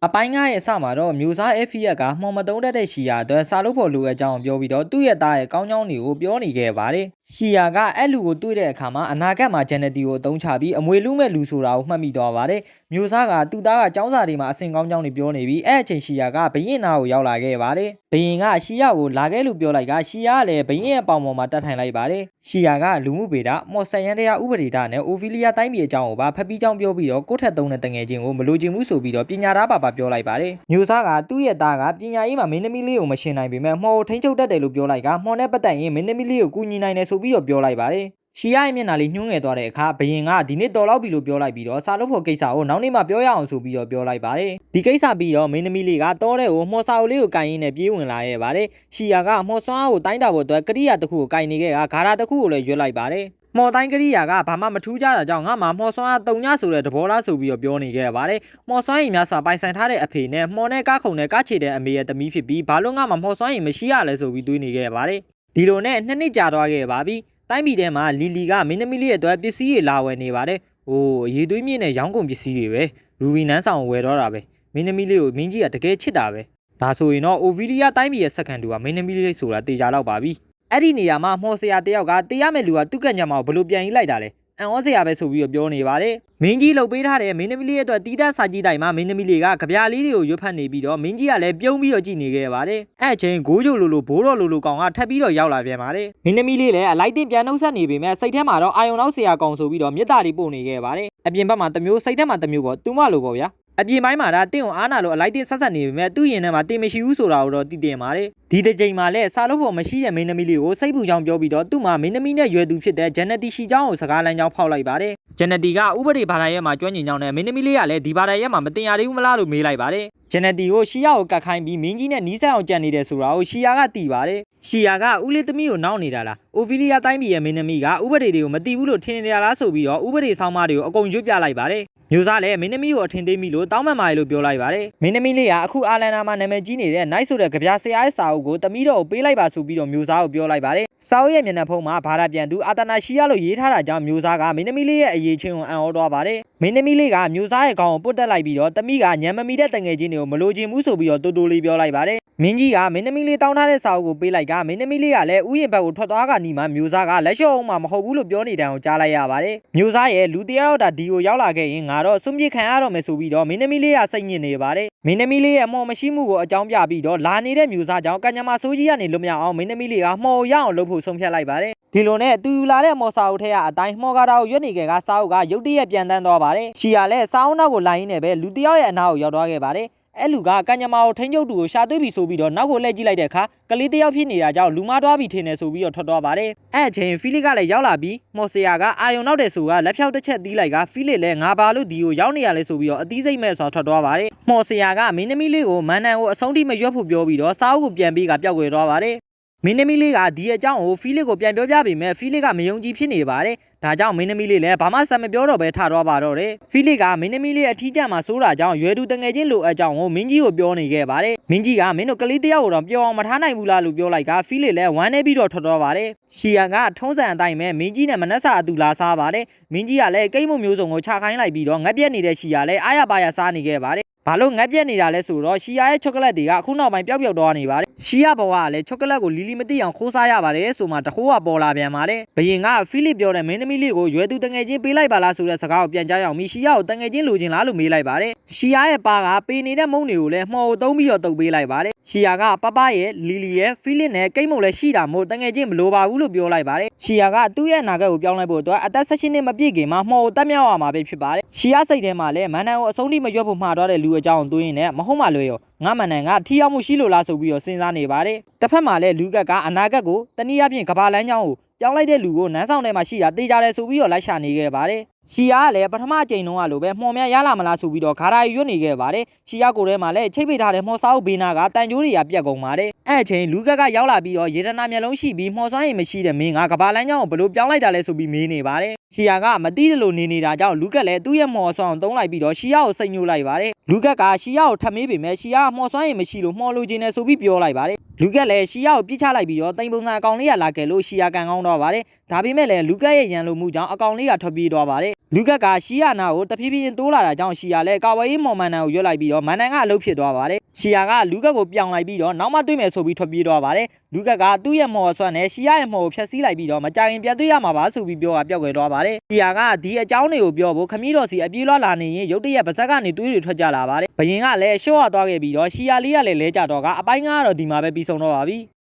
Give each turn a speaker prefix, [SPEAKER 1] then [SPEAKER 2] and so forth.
[SPEAKER 1] အပိုင်း9ရဲ့အစမှာတော့မျိုးစား FF ကမှော်မတုံးတတ်တဲ့ရှီယာအတွက်စာလုပ်ဖို့လိုအပ်ကြောင်းပြောပြီးတော့သူ့ရဲ့သားရဲ့ကောင်းကြောင်းတွေကိုပြောနေခဲ့ပါတယ်။ရှီယာကအဲ့လူကိုတွေ့တဲ့အခါမှာအနာဂတ်မှာဂျန်နတီကိုအသုံးချပြီးအမွေလူမဲ့လူဆိုတာကိုမှတ်မိသွားပါတယ်။မျိုးစားကသူ့သားကကျောင်းစာတွေမှာအဆင့်ကောင်းကြောင်းတွေပြောနေပြီးအဲ့အချိန်ရှီယာကဘရင်နာကိုရောက်လာခဲ့ပါတယ်။ဘရင်ကရှီယာကိုလာခဲ့လို့ပြောလိုက်ကရှီယာကလည်းဘရင်ရဲ့ပေါင်ပေါ်မှာတတ်ထိုင်လိုက်ပါတယ်။ရှီယာကလူမှုဗေဒမော်ဆန်ရန်တရားဥပဒေတာနဲ့အိုဖီလီယာတိုင်းပြည်အကြောင်းကိုပါဖက်ပြီးကြောင်းပြောပြီးတော့ကိုယ့်ထက်သုံးတဲ့တငယ်ချင်းကိုမလိုချင်ဘူးဆိုပြီးတော့ပညာသားပါပြောလိုက်ပါတယ်။မျိုးစားကသူ့ရဲ့သားကပညာရေးမှာမင်းသမီးလေးကိုမရှင်းနိုင်ပေမဲ့မှော်ထိန်းချုပ်တတ်တယ်လို့ပြောလိုက်ကမှော်နဲ့ပတ်သက်ရင်မင်းသမီးလေးကိုကူညီနိုင်တယ်ဆိုပြီးတော့ပြောလိုက်ပါတယ်။ရှီယာရဲ့မျက်နှာလေးညှိုးငယ်သွားတဲ့အခါဘရင်ကဒီနေ့တော်လောက်ပြီလို့ပြောလိုက်ပြီးတော့စာလုပ်ဖို့ကိစ္စကိုနောက်နေ့မှပြောရအောင်ဆိုပြီးတော့ပြောလိုက်ပါတယ်။ဒီကိစ္စပြီးတော့မင်းသမီးလေးကတောတဲ့ကိုမှော်စာအုပ်လေးကိုကင်ရင်းနဲ့ပြေးဝင်လာခဲ့ပါတယ်။ရှီယာကမှော်စွမ်းအားကိုတိုင်းတာဖို့အတွက်ကရိယာတစ်ခုကိုကင်နေခဲ့ကဂါရာတစ်ခုကိုလည်းရွတ်လိုက်ပါတယ်။မော်တိုင်းကရိယာကဘာမှမထူးကြတာကြောင့်ငါမှမော်စွမ်းအားတုံညဆိုတဲ့သဘောလားဆိုပြီးတော့ပြောနေခဲ့ပါတယ်။မော်စွမ်းရင်များစွာပိုင်ဆိုင်ထားတဲ့အဖေနဲ့မော်နဲ့ကားခုံနဲ့ကားချေတဲ့အမေရဲ့သမီးဖြစ်ပြီးဘာလို့ငါမှမော်စွမ်းရင်မရှိရလဲဆိုပြီးတွေးနေခဲ့ပါတယ်။ဒီလိုနဲ့နှစ်ကြာသွားခဲ့ပါပြီ။တိုင်းပြည်ထဲမှာလီလီကမင်းသမီးလေးရဲ့အတွက်ပစ္စည်းတွေလာဝယ်နေပါတယ်။အိုးအရေးသွေးမြင့်တဲ့ရောင်းကုန်ပစ္စည်းတွေပဲ။ရူဘီနန်းဆောင်ဝယ်တော့တာပဲ။မင်းသမီးလေးကိုမင်းကြီးကတကယ်ချစ်တာပဲ။ဒါဆိုရင်တော့အိုဗီလီယာတိုင်းပြည်ရဲ့စက္ကန့်တူကမင်းသမီးလေးဆိုတာတေချာတော့ပါပြီ။အဲ့ဒီနေရာမှာမှော်ဆရာတယောက်ကတေးရမယ့်လူကသူ့ကညမှာဘလို့ပြန်ရေးလိုက်တာလဲ။အန်ဩစရာပဲဆိုပြီးတော့ပြောနေပါတယ်။မင်းကြီးလှုပ်ပေးထားတဲ့မင်းသမီးလေးရဲ့အတွက်တီးတန်းစာကြည့်တိုင်မှာမင်းသမီးလေးကကြပြားလေးတွေကိုရွတ်ဖတ်နေပြီးတော့မင်းကြီးကလည်းပြုံးပြီးတော့ကြည့်နေခဲ့ပါတယ်။အဲ့အချိန်ဂိုးကြိုလိုဘိုးတော်လိုကောင်ကထပ်ပြီးတော့ရောက်လာပြန်ပါတယ်။မင်းသမီးလေးလည်းအလိုက်တင်ပြန်နှုတ်ဆက်နေပေမဲ့စိတ်ထဲမှာတော့အာယုံနောက်ဆရာကောင်ဆိုပြီးတော့မြစ်တာလေးပို့နေခဲ့ပါတယ်။အပြင်ဘက်မှာတမျိုးစိတ်ထဲမှာတမျိုးပေါ့သူမလိုပေါ့ဗျာ။အပြင်ပိုင်းမှာဒါတင့်ကိုအားနာလို့အလိုက်တင်ဆက်ဆက်နေပေမဲ့သူ့ရင်ထဲမှာတင်မရှိဘူးဆိုတာကိုတော့သိတင်ပါတယ်ဒီတစ်ချိန်မှာလည်းစာလို့ဖို့မရှိတဲ့မင်းသမီးလေးကိုစိတ်ပူကြောင်းပြောပြီးတော့သူ့မှာမင်းသမီးနဲ့ရွယ်သူဖြစ်တဲ့ဂျန်နတီရှိကြောင်းကိုစကားလမ်းကြောင်းဖောက်လိုက်ပါတယ်ဂျန်နတီကဥပဒေဘာသာရပ်မှာကျွမ်းကျင်ကြောင်းနဲ့မင်းသမီးလေးကလည်းဒီဘာသာရပ်မှာမတင်ရသေးဘူးမလားလို့မေးလိုက်ပါတယ်ဂျန်နတီကိုရှီယာကိုကတ်ခိုင်းပြီးမင်းကြီးနဲ့နီးစပ်အောင်ကြံနေတယ်ဆိုတာကိုရှီယာကသိပါတယ်ရှီယာကဦးလေးသမီးကိုနှောက်နေတာလားအိုဗီလီယာတိုင်းပြည်ရဲ့မင်းသမီးကဥပဒေတွေကိုမသိဘူးလို့ထင်နေရလားဆိုပြီးတော့ဥပဒေဆောင်မတွေကိုအကုန်ရွတ်ပြလိုက်ပါတယ်မျိုးစားလည်းမင်းသမီးကိုအထင်သေးမိလို့တောင်းပန်ပါလေလို့ပြောလိုက်ပါတယ်မင်းသမီးလေးကအခုအာလန်နာမှာနာမည်ကြီးနေတဲ့ Night ဆိုတဲ့ကြပြဆရာရဲ့စာအုပ်ကိုတမီးတော်ကိုပေးလိုက်ပါဆိုပြီးတော့မျိုးစားကိုပြောလိုက်ပါတယ်စာအုပ်ရဲ့မျက်နှာဖုံးမှာဘာသာပြန်သူအာတနာရှိရလို့ရေးထားတာကြောင့်မျိုးစားကမင်းသမီးလေးရဲ့အရေးချင်းကိုအံ့ဩသွားပါတယ်မင်းသမီးလေးကမျိုးစားရဲ့ခေါင်းကိုပုတ်တက်လိုက်ပြီးတော့တမီးကညံမမီတဲ့တငယ်ချင်းတွေကိုမလိုချင်ဘူးဆိုပြီးတော့တိုးလေးပြောလိုက်ပါတယ်မင်းကြီးကမင်းသမီးလေးတောင်းထားတဲ့စာအုပ်ကိုပေးလိုက်ကမင်းသမီးလေးကလည်းဥယျာဉ်ဘက်ကိုထွက်သွားကနီးမှမျိုးစားကလက်လျှော့အောင်မှမဟုတ်ဘူးလို့ပြောနေတယ်အောင်ကြားလိုက်ရပါတယ်မျိုးစားရဲ့လူတယောက်တာဒီကိုရောက်လာခဲ့ရင်ငါတော့စွန့်ပစ်ခံရတော့မယ်ဆိုပြီးတော့မင်းသမီးလေးကစိတ်ညစ်နေပါတယ်မင်းသမီးလေးရဲ့မော်မရှိမှုကိုအကြောင်းပြပြီးတော့လာနေတဲ့မျိုးစားကြောင့်ကညမာဆိုးကြီးကနေလွတ်မြောက်အောင်မင်းသမီးလေးကမှော်ရအောင်လုပ်ဖို့ဆုံးဖြတ်လိုက်ပါတယ်ဒီလိုနဲ့သူလာတဲ့မော်စာအုပ်ထဲကအတိုင်းမှော်ကားတာကိုရွတ်နေခဲ့ကစာအုပ်ကရုတ်တရက်ပြန်တန်းသွားပါတယ်ရှီယာလည်းစာအုပ်နောက်ကိုလိုင်းနေပဲလူတယောက်ရဲ့အနာကိုရောက်သွားခဲ့ပါတယ်အဲ့လူကကညမာကိုထိန်းချုပ်သူကိုရှာသွေးပြီးဆိုပြီးတော့နောက်ကိုလှည့်ကြည့်လိုက်တဲ့အခါကလေးတယောက်ဖြစ်နေတာကြောင့်လူမသွားပြီးထင်နေဆိုပြီးတော့ထွက်သွားပါတယ်အဲ့အချိန်ဖီလစ်ကလည်းရောက်လာပြီးမော်ဆရာကအာယုံနောက်တယ်ဆိုကလက်ဖြောက်တစ်ချက်တီးလိုက်ကဖီလစ်လည်းငါဘာလို့ဒီကိုရောက်နေရလဲဆိုပြီးတော့အသီးစိတ်မဲ့ဆိုထွက်သွားပါတယ်မော်ဆရာကမင်းသမီးလေးကိုမန်နန်ကိုအဆုံးထိမရွက်ဖို့ပြောပြီးတော့စာအုပ်ကိုပြန်ပြီးကပျောက်ကွယ်သွားပါတယ်မင်းသမီးလေးကဒီအကြောင်းကိုဖီလစ်ကိုပြန်ပြောပြပေမဲ့ဖီလစ်ကမယုံကြည်ဖြစ်နေပါတယ်ဒါကြောင့်မင်းသမီးလေးလည်းဘာမှဆက်မပြောတော့ပဲထသွားပါတော့တယ်ဖီလစ်ကမင်းသမီးလေးအထီးကျန်မှာစိုးတာကြောင့်ရွယ်သူတငယ်ချင်းလိုအပ်ကြောင်းကိုမင်းကြီးကိုပြောနေခဲ့ပါတယ်မင်းကြီးကမင်းတို့ကလေးတယောက်ကိုတော့ပြောအောင်မထားနိုင်ဘူးလားလို့ပြောလိုက်ကဖီလစ်လည်းဝမ်းနေပြီးတော့ထွက်သွားပါတယ်ရှီယာကထုံးစံအတိုင်းပဲမင်းကြီးနဲ့မနှက်စာအတူလာစားပါတယ်မင်းကြီးကလည်းကိတ်မုံမျိုးစုံကိုချခိုင်းလိုက်ပြီးတော့ငက်ပြက်နေတဲ့ရှီယာလည်းအားရပါရစားနေခဲ့ပါတယ်ဘာလို့ငက်ပြက်နေတာလဲဆိုတော့ရှီယာရဲ့ချောကလက်တွေကအခုနောက်ပိုင်းပျောက်သွားနေပါတယ်ရှီယာဘဝကလည်းချောကလက်ကိုလီလီမသိအောင်ခိုးစားရပါတယ်ဆိုမှတခိုးကပေါ်လာပြန်ပါတယ်ဘယင်ကဖီလစ်ပြောတဲ့မင်းသမီးလေးကိုရွယ်သူတငယ်ချင်းပေးလိုက်ပါလားဆိုတဲ့စကားကိုပြန်ကြားအောင်ရှီယာကိုတငယ်ချင်းလိုချင်လားလို့မေးလိုက်ပါတယ်ရှီယာရဲ့ပါကပေနေတဲ့မုံတွေကိုလည်းမှော်သုံးပြီးတော့တုပ်ပေးလိုက်ပါတယ်ရှီယာကပပရဲ့လီလီရဲ့ဖီလစ်နဲ့ကိတ်မုံလည်းရှိတာမို့တငယ်ချင်းမလိုပါဘူးလို့ပြောလိုက်ပါတယ်ရှီယာကသူ့ရဲ့အနာဂတ်ကိုပြောင်းလဲဖို့အတွက်အသက်16နှစ်မပြည့်ခင်မှာမှော်တက်မြောက်ရမှာပဲဖြစ်ပါတယ်ရှီယာစိတ်ထဲမှာလည်းမန်နန်ကိုအဆုံးထိမရွက်ဖို့မှားသွားတဲ့လူအကြောင်းတွေးရင်လည်းမဟုတ်မှလွယ်ရောငါမန်နန်ကထီရောက်မှုရှိလို့လားဆိုပြီးတော့စဉ်းစားနေပါတယ်တစ်ဖက်မှာလည်းလူကကအနာဂတ်ကိုတနည်းအားဖြင့်ကဘာလန်းချောင်းကိုပြောင်းလိုက်တဲ့လူကိုနန်းဆောင်ထဲမှာရှိတာတေးကြတယ်ဆိုပြီးတော့လိုက်ရှာနေခဲ့ပါတယ်ရှီယာကလည်းပထမအကြိမ်တုန်းကလိုပဲမှော်များရလာမလားဆိုပြီးတော့ခါတိုင်းရွတ်နေခဲ့ပါတယ်ရှီယာကိုယ်ထဲမှာလည်းချိတ်ပိတ်ထားတဲ့မှော်စာအုပ်ဘေးနာကတန်ကြိုးတွေကပြက်ကုန်ပါတယ်အဲ့အချိန်လူကရောက်လာပြီးတော့ရေတနာမျက်လုံးရှိပြီးမှော်စွမ်းရည်မရှိတဲ့မင်းကကဘာလန်းချောင်းကိုဘလို့ပြောင်းလိုက်တာလဲဆိုပြီးမေးနေပါတယ်ရှီယာကမသိတယ်လို့နေနေတာကြောင့်လူကလည်းသူ့ရဲ့မှော်စွမ်းအောင်သုံးလိုက်ပြီးတော့ရှီယာကိုစိတ်ညှို့လိုက်ပါတယ်လူကရှီယာကိုထပ်မေးပေမဲ့ရှီယာကမှော်စွမ်းရည်မရှိလို့မှော်လိုချင်တယ်ဆိုပြီးပြောလိုက်ပါတယ်လူကလည်းရှီယာကိုပြစ်ချလိုက်ပြီးတော့တိမ်ပုံစံအကောင်လေးကလာခဲ့လို့ရှီယာကန်ကောင်းတော့ပါတယ်ဒါပေမဲ့လည်းလူကရဲ့ရန်လိုမှုကြောင့်အကောင်လေးကထွက်ပြေးသွားပါတယ် လူကရှီယာနာကိုတဖြည်းဖြည်းချင်းတိုးလာတာကြောင့်ရှီယာလည်းကာဝေးမော်မန်နန်ကိုရွက်လိုက်ပြီးတော့မန်နန်ကအလုပ်ဖြစ်သွားပါတယ်ရှီယာကလူကကိုပြောင်းလိုက်ပြီးတော့နောက်မှတွေ့မယ်ဆိုပြီးထွက်ပြေးသွားပါတယ်လူကသူ့ရဲ့မော်ဆွမ်းနဲ့ရှီယာရဲ့မော်ကိုဖျက်ဆီးလိုက်ပြီးတော့မကြခင်ပြန်တွေ့ရမှာပါဆိုပြီးပြောပျောက်ကွယ်သွားပါတယ်ရှီယာကဒီအကြောင်းတွေကိုပြောဖို့ခမီးတော်စီအပြေးလွှာလာနေရင်ရုတ်တရက်ပါဇက်ကနေတွေးတွေထွက်ကြလာပါတယ်ဘယင်ကလည်းရှော့ရသွားခဲ့ပြီးတော့ရှီယာလေးကလည်းလဲကျတော့ကအပိုင်းကတော့ဒီမှာပဲပြီးဆုံးတော့ပါပြီ